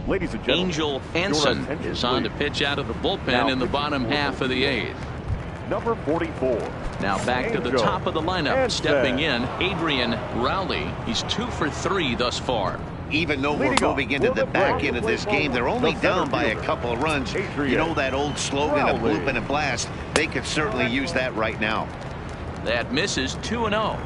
Ladies and gentlemen, Angel Anson is on to pitch out of the bullpen in the bottom half of the eighth. Number 44. Now back to the top of the lineup. Stepping in, Adrian Rowley. He's 2 for 3 thus far. Even though we're moving into the back end of this game, they're only down by a couple of runs. You know that old slogan of bloop and a blast? They could certainly use that right now. That misses 2-0.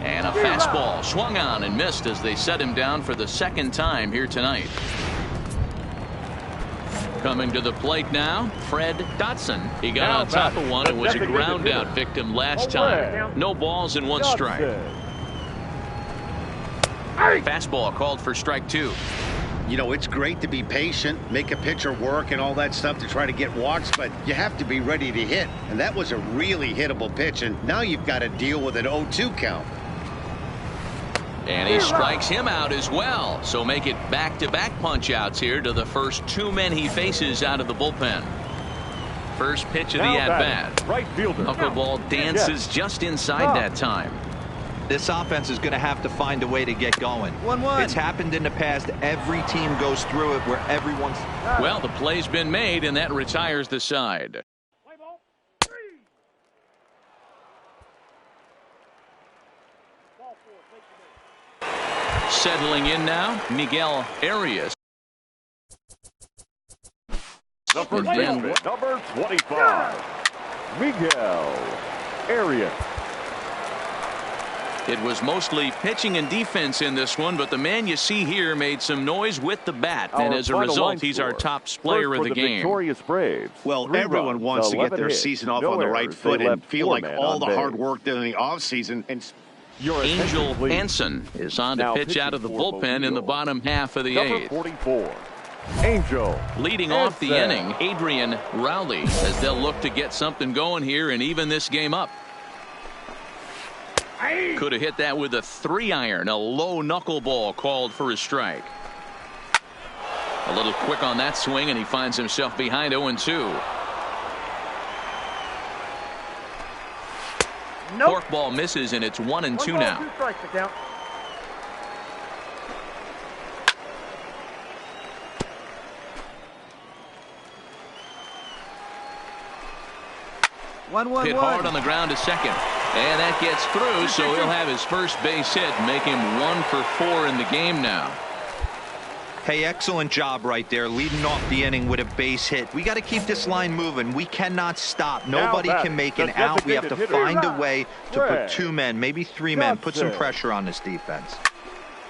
And a fastball swung on and missed as they set him down for the second time here tonight. Coming to the plate now, Fred Dotson. He got on top of one and was a ground out victim last time. No balls and 1 strike. Fastball called for strike 2. You know, it's great to be patient, make a pitcher work and all that stuff to try to get walks, but you have to be ready to hit. And that was a really hittable pitch, and now you've got to deal with an 0-2 count. And he strikes him out as well. So make it back-to-back punch-outs here to the first 2 men he faces out of the bullpen. First pitch of the at-bat. Right fielder. Knuckleball dances just inside that time. This offense is going to have to find a way to get going. 1-1. It's happened in the past. Every team goes through it where everyone's... Well, the play's been made, and that retires the side. Settling in now, Miguel Arias. Number 25, Miguel Arias. It was mostly pitching and defense in this one, but the man you see here made some noise with the bat, and as a result, he's our top player of the game. Well, everyone wants to get their season off on the right foot and feel like all the hard work done in the offseason. And Angel Anson is on to pitch out of the bullpen in the bottom half of the eighth. 44, Angel. Leading off the inning, Adrian Rowley, as they'll look to get something going here and even this game up. Could have hit that with a 3-iron. A low knuckleball called for a strike. A little quick on that swing, and he finds himself behind 0-2. Nope. Forkball misses, and it's 1-2 now. 2 strikes to count. Hit hard on the ground to second. And that gets through, so he'll have his first base hit, make him 1 for 4 in the game now. Hey, excellent job right there, leading off the inning with a base hit. We got to keep this line moving. We cannot stop. Nobody can make an out. We have to find a way to put 2 men, maybe 3 men, put some pressure on this defense.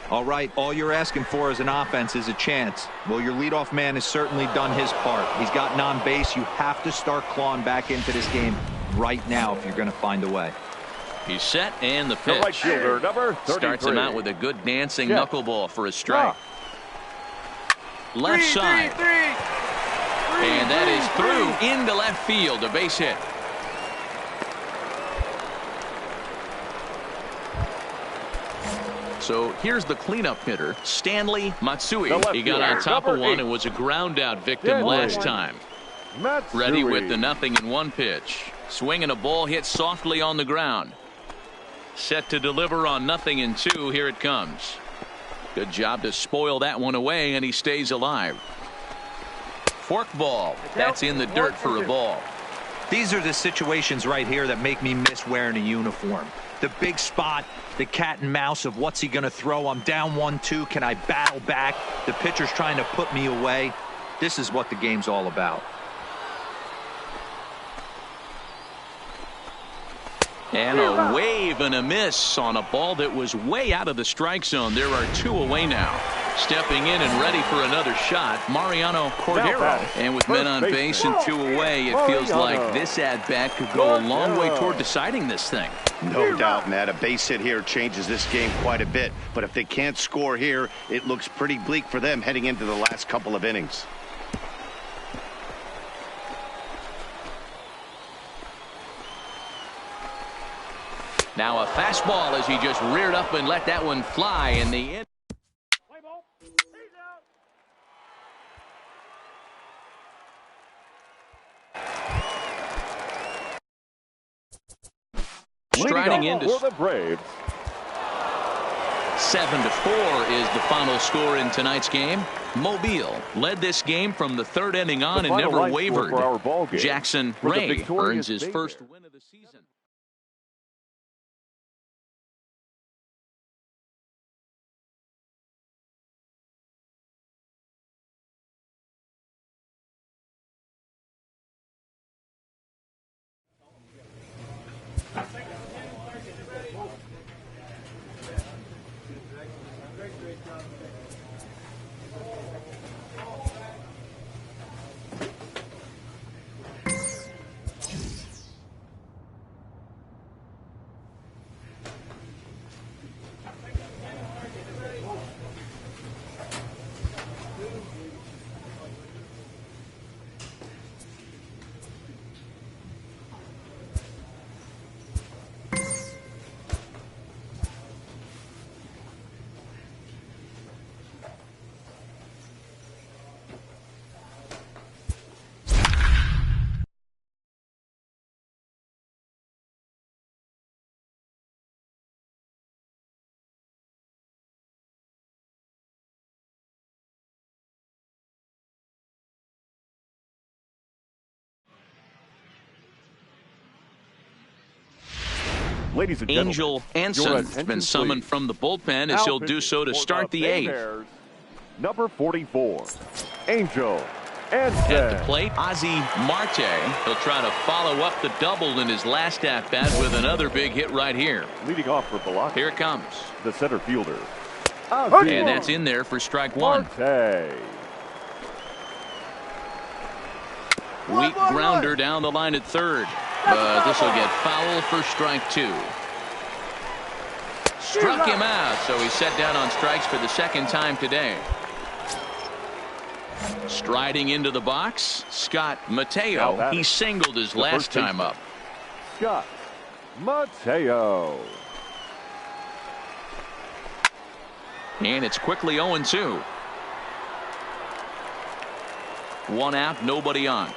All right, all you're asking for as an offense is a chance. Well, your leadoff man has certainly done his part. He's gotten on base. You have to start clawing back into this game right now if you're going to find a way. He's set, and the The pitch. right fielder, number 33. Starts him out with a good dancing Yeah. knuckleball for a strike. Left side. And that is through into left field, a base hit. So here's the cleanup hitter, Stanley Matsui. The left He got on fielder, top of number one 8. and was a ground out victim Stanley. last time. Matsui. Ready with the 0-1 pitch. Swinging a ball hit softly on the ground. Set to deliver on 0-2. Here it comes. Good job to spoil that one away, and he stays alive. Fork ball. That's in the dirt for a ball. These are the situations right here that make me miss wearing a uniform. The big spot, the cat and mouse of what's he going to throw. I'm down 1-2. Can I battle back? The pitcher's trying to put me away. This is what the game's all about. And a wave and a miss on a ball that was way out of the strike zone. There are 2 away now. Stepping in and ready for another shot, Mariano Cordero. And with men on base and 2 away, it feels like this at-bat could go a long way toward deciding this thing. No doubt, Matt. A base hit here changes this game quite a bit. But if they can't score here, it looks pretty bleak for them heading into the last couple of innings. Now a fastball as he just reared up and let that one fly in the end. Striding into for the Braves. 7-4 is the final score in tonight's game. Mobile led this game from the 3rd inning on and final never line score wavered. for our ball game. Jackson For the Ray victorious earns his Bay first Bears. win of the season. Ladies and gentlemen, Angel your Anson has attention, been summoned please. from the bullpen as Now he'll do so to pitching for start the Bay 8th. Bears, number 44, Angel At the Anson. plate, Ozzie Marte. He'll try to follow up the double in his last at-bat with another big hit right here. Leading off for Biloxi, Here it comes. the center fielder, Ozzie And that's in there for strike 1. Marte. Weak grounder down the line at 3rd. But this will get foul for strike 2. Struck him out, so he's set down on strikes for the 2nd time today. Striding into the box, Scott Mateo. He singled his The last first time baseman, up. Scott Mateo. And it's quickly 0-2. 1 out, nobody on.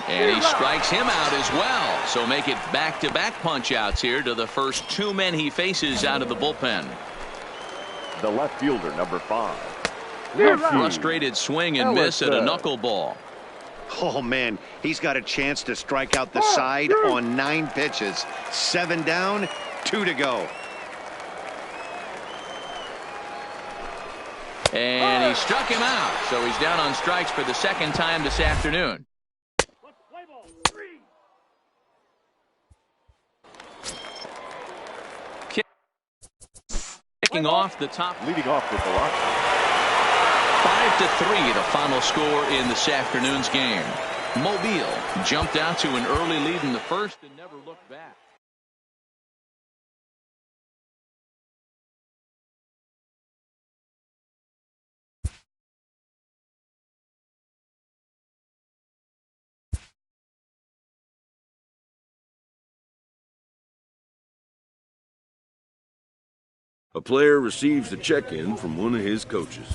And he strikes him out as well. So make it back-to-back punch-outs here to the first 2 men he faces out of the bullpen. The left fielder, number 5, Ricky Frustrated swing and miss at a Ellison. knuckleball. Oh, man, he's got a chance to strike out the side on 9 pitches. 7 down, 2 to go. And he struck him out. So he's down on strikes for the 2nd time this afternoon. kicking off the top. Leading off with velocity. 5-3, the final score in this afternoon's game. Mobile jumped out to an early lead in the first and never looked back. A player receives a check-in from one of his coaches.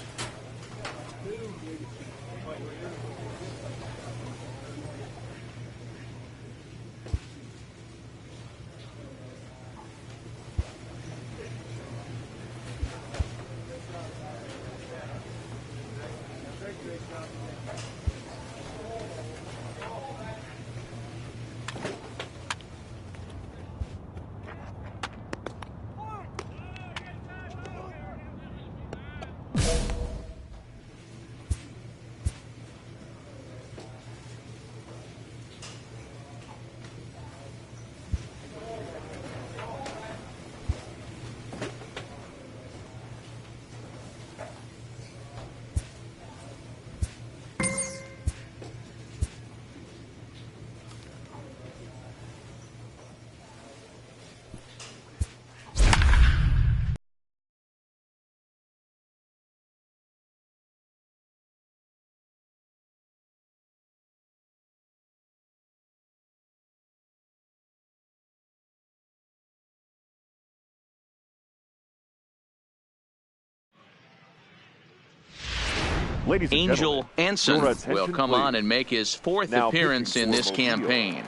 Ladies and Angel Anson will come on and make his fourth Now appearance in this campaign.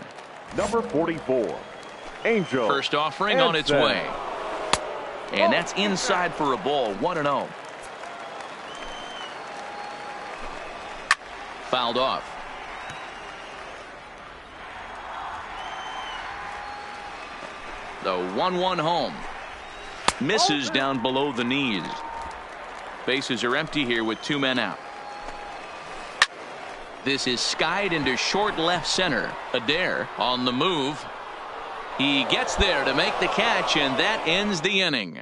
Number 44, Angel. First offering on its way. And that's inside for a ball, 1-0. Fouled off. The 1-1 home. Misses down below the knees. Bases are empty here with 2 men out. This is skied into short left center. Adair on the move. He gets there to make the catch, and that ends the inning.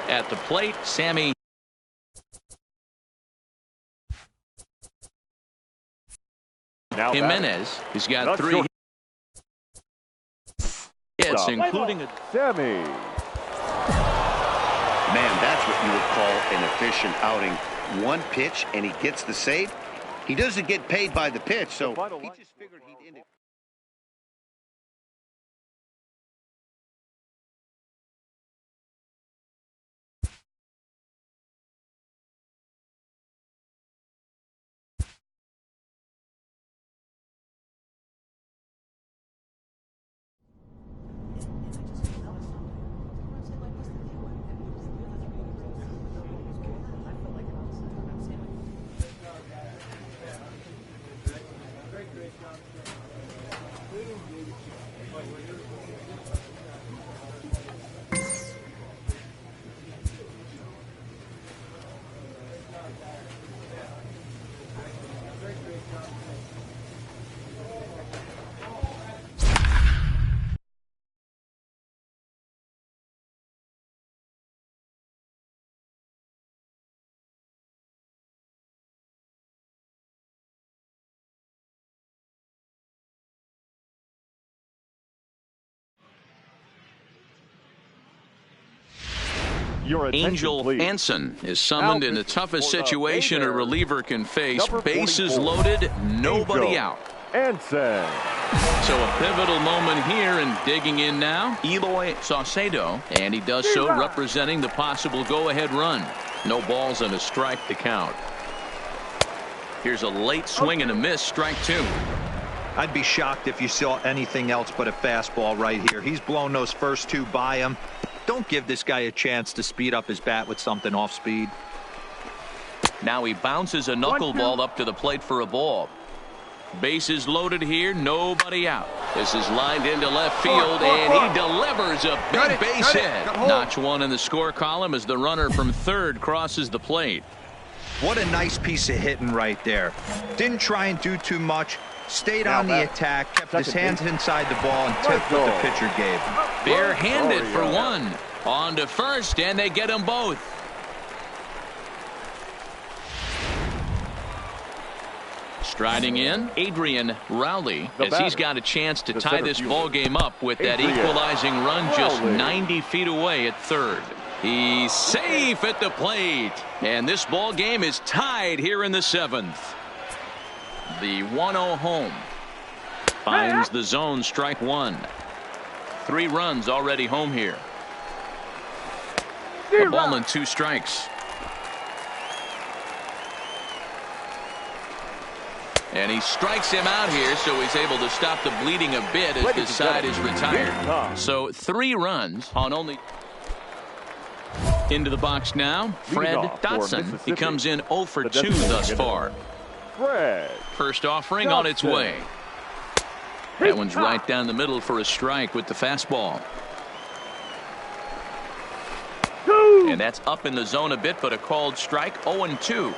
At the plate, Sammy Jimenez. He's got 3 hits, including a Sammy. Man, that's what you would call an efficient outing. 1 pitch, and he gets the save. He doesn't get paid by the pitch, so he just figured he'd end it. Angel Anson is summoned in the toughest situation a reliever can face. Bases loaded, nobody out. Anson. So a pivotal moment here, and digging in now, Eloy Saucedo, and he does so representing the possible go-ahead run. No balls and a strike to count. Here's a late swing and a miss, strike 2. I'd be shocked if you saw anything else but a fastball right here. He's blown those first 2 by him. Don't give this guy a chance to speed up his bat with something off speed. Now he bounces a knuckleball up to the plate for a ball. Bases loaded here, nobody out. This is lined into left field, and he delivers a big base hit. Notch 1 in the score column as the runner from third crosses the plate. What a nice piece of hitting right there. Didn't try and do too much. Stayed on the attack, kept his hands inside the ball, and tipped what the pitcher gave. Barehanded for one. On to first, and they get them both. Striding in, Adrian Rowley, as he's got a chance to tie this ball game up with that equalizing run just 90 feet away at third. He's safe at the plate, and this ball game is tied here in the seventh. The 1-0 home finds the zone, strike one. 3 runs already home here. A ball and 2 strikes. And he strikes him out here, so he's able to stop the bleeding a bit as this side is retired. So 3 runs on only. Into the box now, Fred Dotson. He comes in 0 for 2 thus far. First offering on its way. That one's right down the middle for a strike with the fastball. And that's up in the zone a bit, but a called strike. 0-2.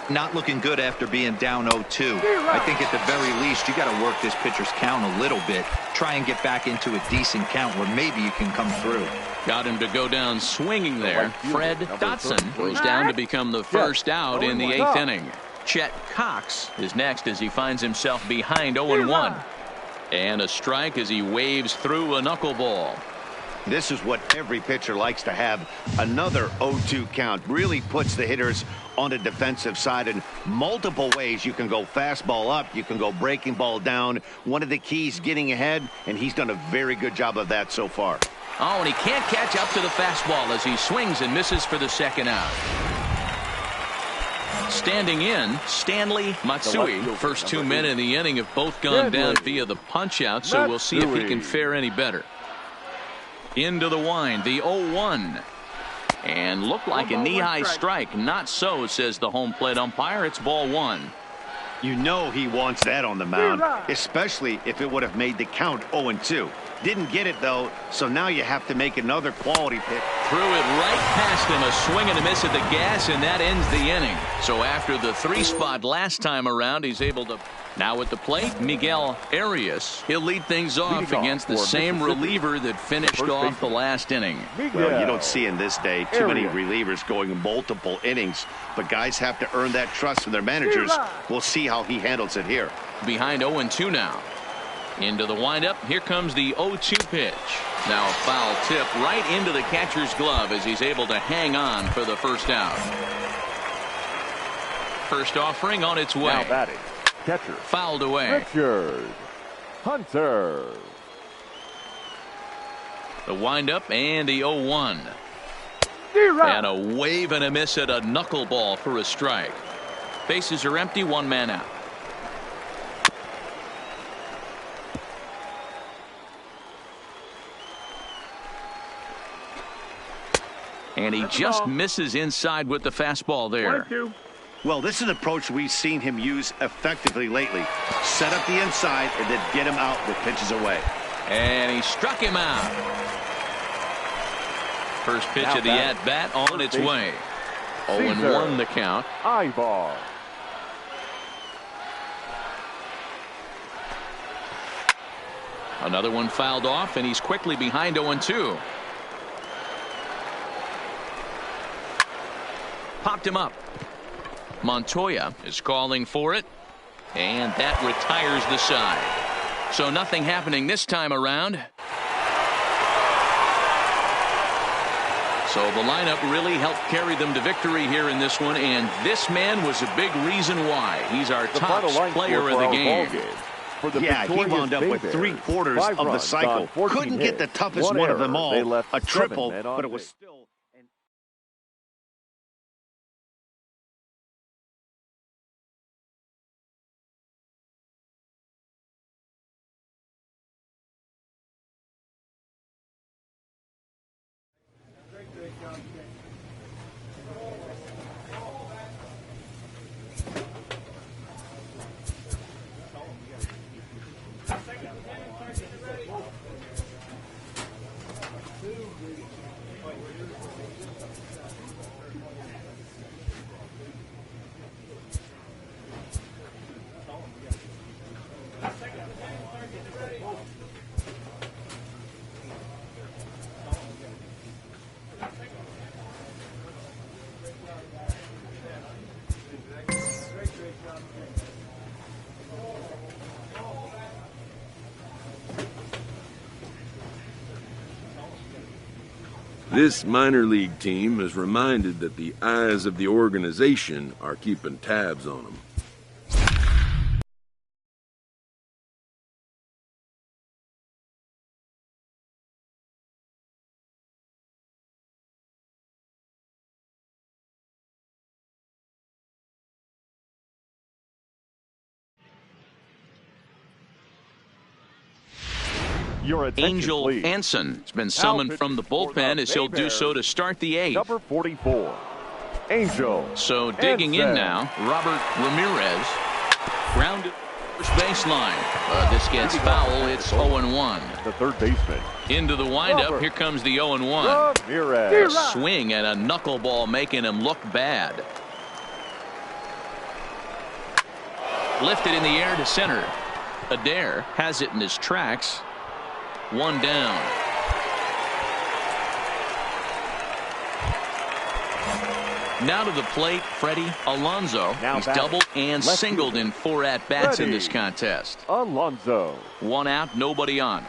Not looking good after being down 0-2. I think at the very least you got to work this pitcher's count a little bit. Try and get back into a decent count where maybe you can come through. Got him to go down swinging there. Fred Dotson goes down to become the first out in the 8th inning. Chet Cox is next as he finds himself behind 0-1. And a strike as he waves through a knuckleball. This is what every pitcher likes to have. Another 0-2 count really puts the hitters on the defensive side in multiple ways. You can go fastball up, you can go breaking ball down. One of the keys, getting ahead, and he's done a very good job of that so far. Oh, and he can't catch up to the fastball as he swings and misses for the second out. Standing in, Stanley Matsui. First 2 men in the inning have both gone down via the punch out, so we'll see if he can fare any better. Into the wind, the 0-1. And looked like a knee-high strike. Not so, says the home plate umpire. It's ball 1. You know he wants that on the mound, especially if it would have made the count 0-2. Didn't get it, though, so now you have to make another quality pick. Threw it right past him, a swing and a miss at the gas, and that ends the inning. So after the 3 spot last time around, he's able to. Now at the plate, Miguel Arias. He'll lead things off against the same reliever that finished off the last inning. Well, you don't see in this day too many relievers going multiple innings, but guys have to earn that trust from their managers. We'll see how he handles it here. Behind 0-2 now. Into the windup. Here comes the 0-2 pitch. Now a foul tip right into the catcher's glove as he's able to hang on for the first out. First offering on its way. Now batting, catcher. Fouled away. Richard Hunter. The windup and the 0-1. And a wave and a miss at a knuckleball for a strike. Bases are empty, 1 man out. And he just misses inside with the fastball there. Well, this is an approach we've seen him use effectively lately. Set up the inside and then get him out with pitches away. And he struck him out. First pitch of the at-bat on its way. 0-1 the count. Ibar. Another one fouled off, and he's quickly behind 0-2. Popped him up. Montoya is calling for it, and that retires the side. So nothing happening this time around. So the lineup really helped carry them to victory here in this one, and this man was a big reason why. He's our top player of the game. Yeah, he wound up with 3/4 of the cycle. Couldn't get the toughest one of them all, a triple, but it was still. This minor league team is reminded that the eyes of the organization are keeping tabs on them. Your attention, Angel please. Anson has been summoned from the bullpen as he'll do so to start the eighth. Number 44, Angel. So digging in now, Robert Ramirez. Grounded first baseline. This gets foul. It's 0-1. The third baseman. Into the windup. Robert Here comes the 0-1. Ramirez. Swing and a knuckleball making him look bad. Lifted in the air to center. Adair has it in his tracks. One down. Now to the plate, Freddie Alonso. Now He's batting. doubled and Left singled fielder. in 4 at-bats in Freddie this contest. Alonso. 1 out, nobody on.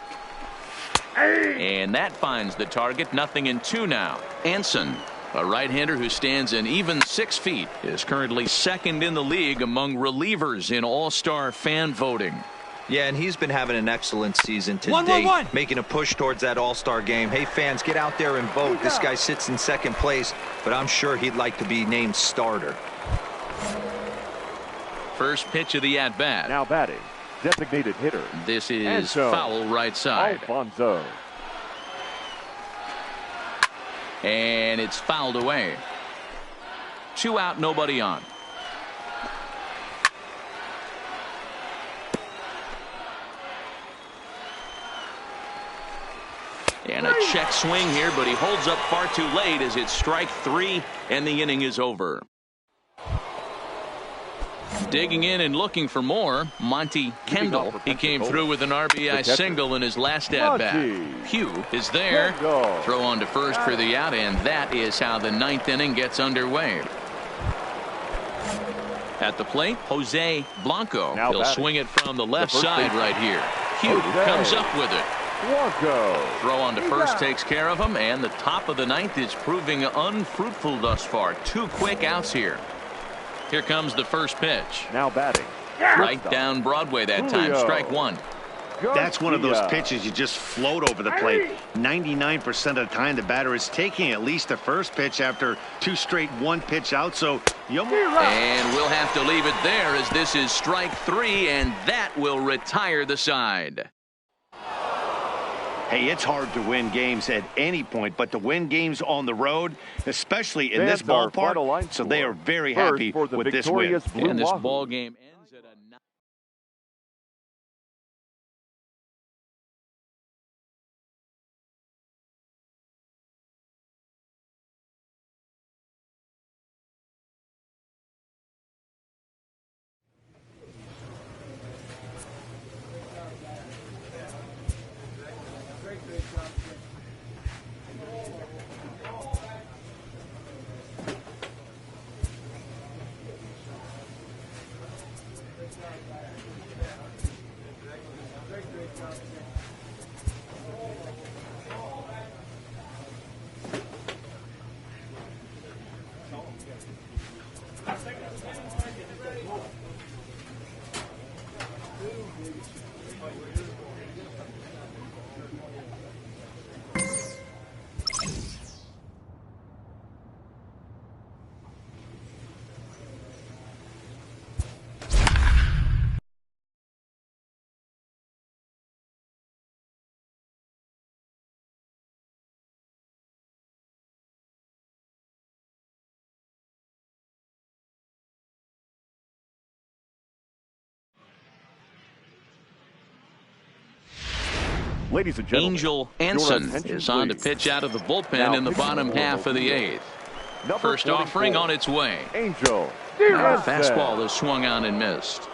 And that finds the target. 0-2 now. Anson, a right-hander who stands an even 6 feet, is currently second in the league among relievers in all-star fan voting. Yeah, and he's been having an excellent season to date, making a push towards that all-star game. Hey, fans, get out there and vote. This guy sits in second place, but I'm sure he'd like to be named starter. First pitch of the at-bat. Now batting, designated hitter. This is Anson. foul right side. Alfonso. And it's fouled away. 2 out, nobody on. And a check swing here, but he holds up far too late as it's strike 3 and the inning is over. Digging in and looking for more, Monty Kendall. He came through with an RBI single in his last at-bat. Hugh is there. Throw on to first for the out, and that is how the 9th inning gets underway. At the plate, Jose Blanco. Now He'll batting. swing it from the left first side baseman. right here. Hugh Jose. comes up with it. Blanco. Throw on to first takes care of him, and the top of the 9th is proving unfruitful thus far. 2 quick outs here. Here comes the first pitch. Now batting. Right down Broadway that time. Julio. Strike 1. That's one of those Garcia. pitches you just float over the plate. 99% of the time the batter is taking at least the first pitch after 2 straight 1-pitch outs. So you And we'll have to leave it there as this is strike 3, and that will retire the side. Hey, it's hard to win games at any point, but to win games on the road, especially in this Fans are final line ballpark, so they score. are very First happy for the with this win. victorious Blue And this Wahoo. ball game ends at a Ladies and gentlemen, Angel your Anson attention, is on to please. pitch out of the bullpen Now in the pitching bottom for half of the 8th. Number First 44, offering on its way. Angel. Now a Anson. fastball is swung on and missed.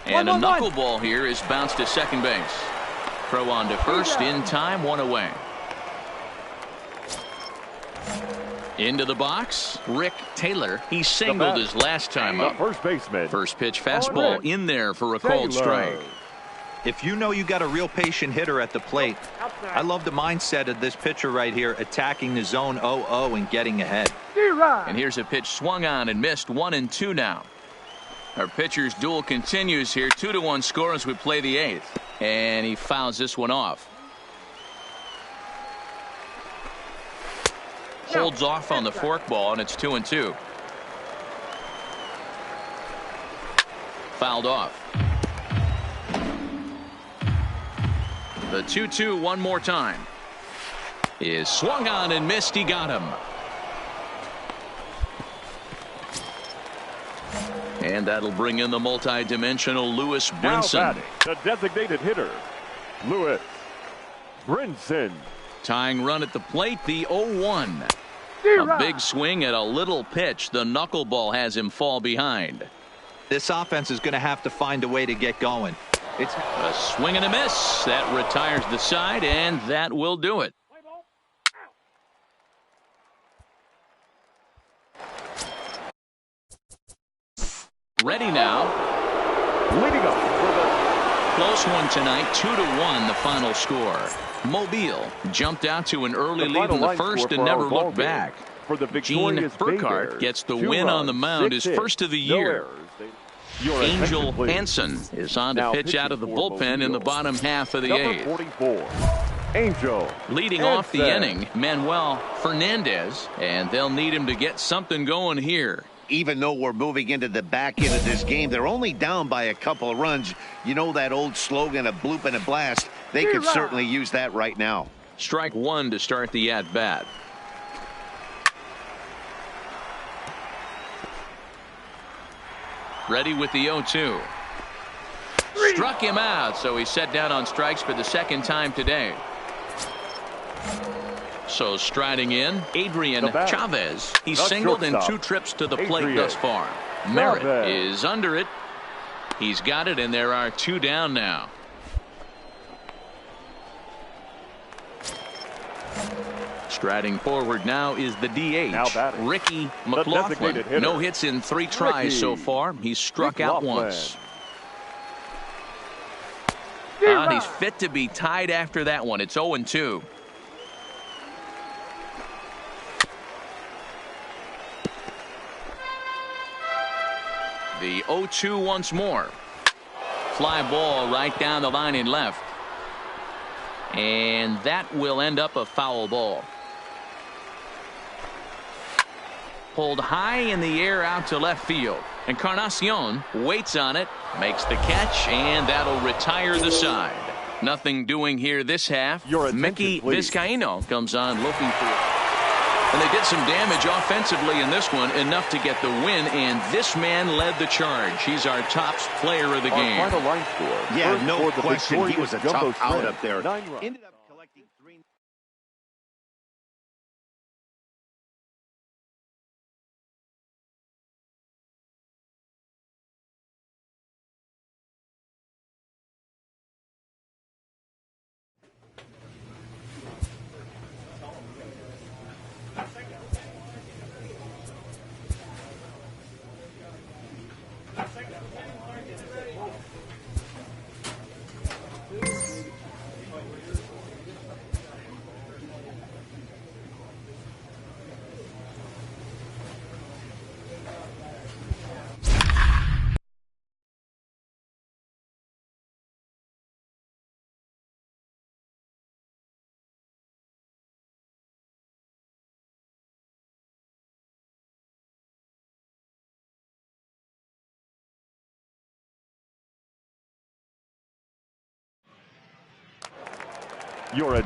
And a knuckleball here is bounced to second base. Throw on to first in time, 1 away. Into the box, Rick Taylor. He singled his last time The up. first baseman. First pitch fastball Rick in there for a called Taylor. strike. If you know you got a real patient hitter at the plate, I love the mindset of this pitcher right here, attacking the zone 0-0 and getting ahead. And here's a pitch swung on and missed. 1-2 now. Our pitcher's duel continues here. 2-1 score as we play the 8th. And he fouls this one off. Holds off on the forkball, and it's 2-2. Fouled off. The 2-2 one more time. Is swung on and missed. He got him. And that'll bring in the multi-dimensional Lewis Brinson. Now batting, the designated hitter, Lewis Brinson. Tying run at the plate, the 0-1. A big swing at a little pitch. The knuckleball has him fall behind. This offense is going to have to find a way to get going. It's a swing and a miss. That retires the side, and that will do it. Ready now. Leading up for the Close one tonight. 2-1 the final score. Mobile jumped out to an early lead in the first and never looked back. For the Gene Burkhardt gets the win on the mound, his first of the year. Angel Hansen is on to pitch out of the bullpen in the bottom half of the 8th. 44. Angel Leading off the inning, Manuel Fernandez, and they'll need him to get something going here. Even though we're moving into the back end of this game, they're only down by a couple of runs. You know that old slogan, a bloop and a blast. They could certainly use that right now. Strike one to start the at-bat. Ready with the 0-2. Struck him out, so he's set down on strikes for the second time today. So striding in, Adrian Chavez. He's singled in 2 trips to the plate thus far. Merritt is under it. He's got it, and there are 2 down now. Striding forward now is the DH, Ricky McLaughlin. No hits in 3 tries so far. He's struck out once. And he's fit to be tied after that one. It's 0-2. The 0-2 once more. Fly ball right down the line in left. And that will end up a foul ball. Pulled high in the air out to left field. Encarnacion waits on it, makes the catch, and that'll retire the side. Nothing doing here this half. Mickey Vizcaino comes on looking for it. And they did some damage offensively in this one, enough to get the win, and this man led the charge. He's our top player of the game. Final line score. Yeah, no question. He was a tough out up there. Ended up collecting 3.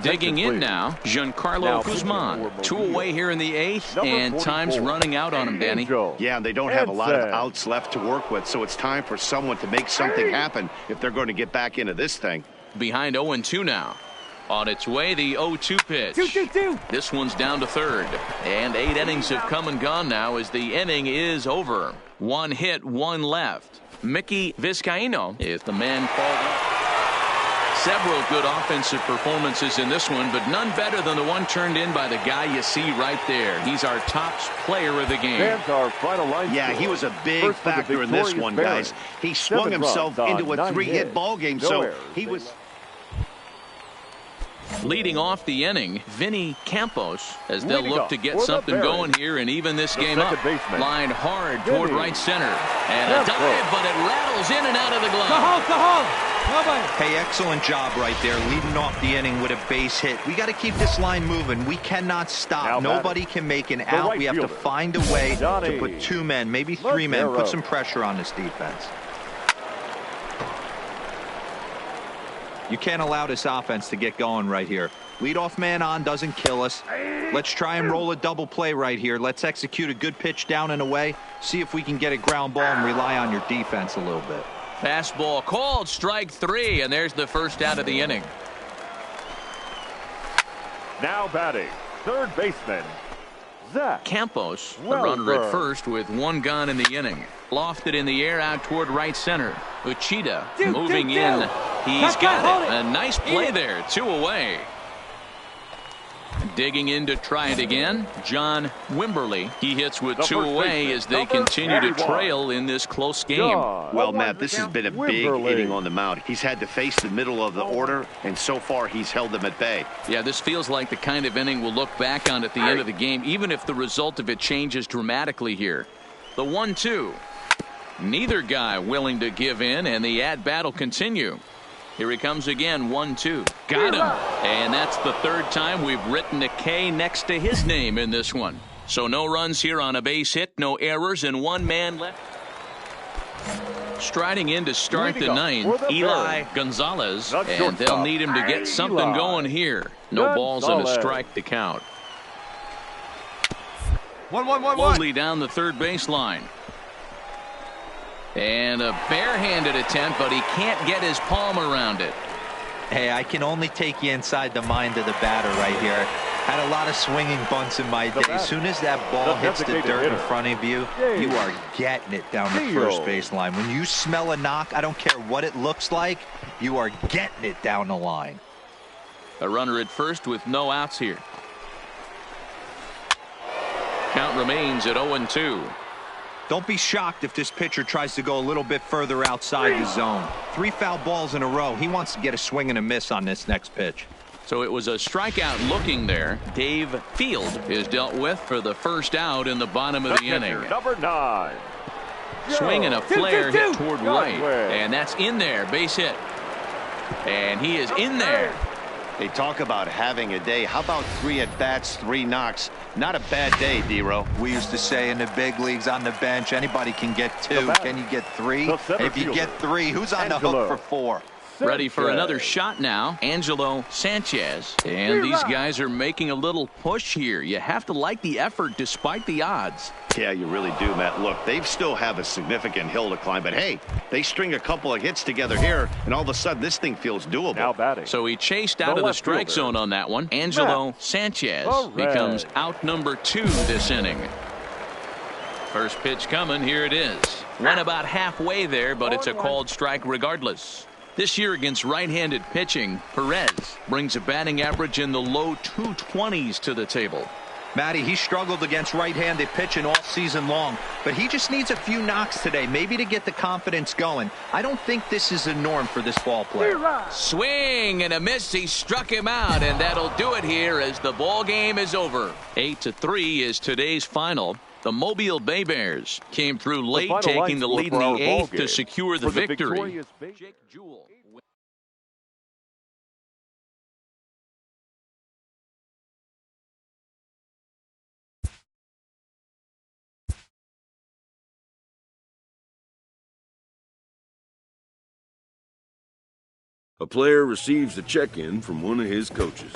Digging in now, Giancarlo Guzman. 2 away here in the 8th, and time's running out on him, Danny. Yeah, and they don't have a lot of outs left to work with, so it's time for someone to make something happen if they're going to get back into this thing. Behind 0-2 now. On its way, the 0-2 pitch. This one's down to third. And 8 innings have come and gone now as the inning is over. 1 hit, 1 left. Mickey Vizcaino is the man called up. Several good offensive performances in this one, but none better than the one turned in by the guy you see right there. He's our top player of the game. Stands our final line Yeah, score. he was a big First for the factor in this victorious one, Barons. guys. He swung 7 himself runs on into a 9 3-hit hits. ball game, No so errors. he was... Leading off the inning, Vinny Campos, as they'll Leading look off to get for the something Barons. going here and even this The game up. second baseman, Lined hard toward Vinny right center. And a Campos. dive, but it rattles in and out of the glove. Hey, excellent job right there, leading off the inning with a base hit. We got to keep this line moving. We cannot stop. Now Nobody batting. can make an The out. right We have to fielder, find a way Johnny to put 2 men, maybe 3 men, Lazaro. put some pressure on this defense. You can't allow this offense to get going right here. Leadoff man on doesn't kill us. Let's try and roll a double play right here. Let's execute a good pitch down and away. See if we can get a ground ball and rely on your defense a little bit. Fastball called, strike 3, and there's the first out of the inning. Now batting, third baseman, Zach Campos, the Well runner at burned. first with 1 gone in the inning. Lofted in the air out toward right center. Uchida moving in. He's got it. A nice play there. 2 away. Digging in to try it again, John Wimberly. He hits with The 2 first away baseman, as they number continue to 41. trail in this close game. John Well, Matt, this has been a big Wimberly. inning on the mound. He's had to face the middle of the order, and so far he's held them at bay. Yeah, this feels like the kind of inning we'll look back on at the end of the game, even if the result of it changes dramatically here. The 1-2. Neither guy willing to give in, and the at-bat will continue. Here he comes again, 1-2. Got him. And that's the 3rd time we've written a K next to his name in this one. So no runs here on a base hit, no errors, and 1 man left. Striding in to start the Leading off 9th, for the Eli Barons. Gonzalez, The and they'll shortstop, need him to get something Eli going here. No balls and a Gonzalez. strike to count. 1-1-1-1. Slowly down the third baseline. And a barehanded attempt, but he can't get his palm around it. Hey, I can only take you inside the mind of the batter right here. Had a lot of swinging bunts in my day. As soon as that ball the hits the designated dirt in hitter, front of you, Dave you are getting it down the Steele. first baseline. When you smell a knock, I don't care what it looks like, you are getting it down the line. A runner at first with no outs here. Count remains at 0-2. Don't be shocked if this pitcher tries to go a little bit further outside the zone. 3 foul balls in a row. He wants to get a swing and a miss on this next pitch. So it was a strikeout looking there. Dave Field is dealt with for the first out in the bottom of the inning. catcher, number 9. Swing and a flare hit toward right. Godwin. And that's in there. Base hit. And he is in there. They talk about having a day. How about 3 at-bats, 3 knocks? Not a bad day, D-Row. We used to say in the big leagues on the bench, anybody can get 2. batter, Can you get 3? the center If you fielder, get 3, who's on the Angelo hook for 4? Ready for Sanchez. another shot now. Angelo Sanchez. And these guys are making a little push here. You have to like the effort despite the odds. Yeah, you really do, Matt. Look, they still have a significant hill to climb, but hey, they string a couple of hits together here, and all of a sudden this thing feels doable. Now batting. So he chased The out of the left strike fielder, zone on that one. Angelo Matt Sanchez Perez. becomes out number 2 this inning. First pitch coming. Here it is. Went about halfway there, but it's a called strike regardless. This year against right-handed pitching, Perez brings a batting average in the low 220s to the table. Matty, he struggled against right-handed pitching all season long, but he just needs a few knocks today, maybe to get the confidence going. I don't think this is a norm for this ball player. Swing and a miss. He struck him out, and that'll do it here as the ball game is over. 8-3 is today's final. The Mobile Bay Bears came through late, final taking line the score lead in for the our ball 8th to game. secure the For the victory. victorious Bay- Jake Jewell. A player receives a check-in from one of his coaches.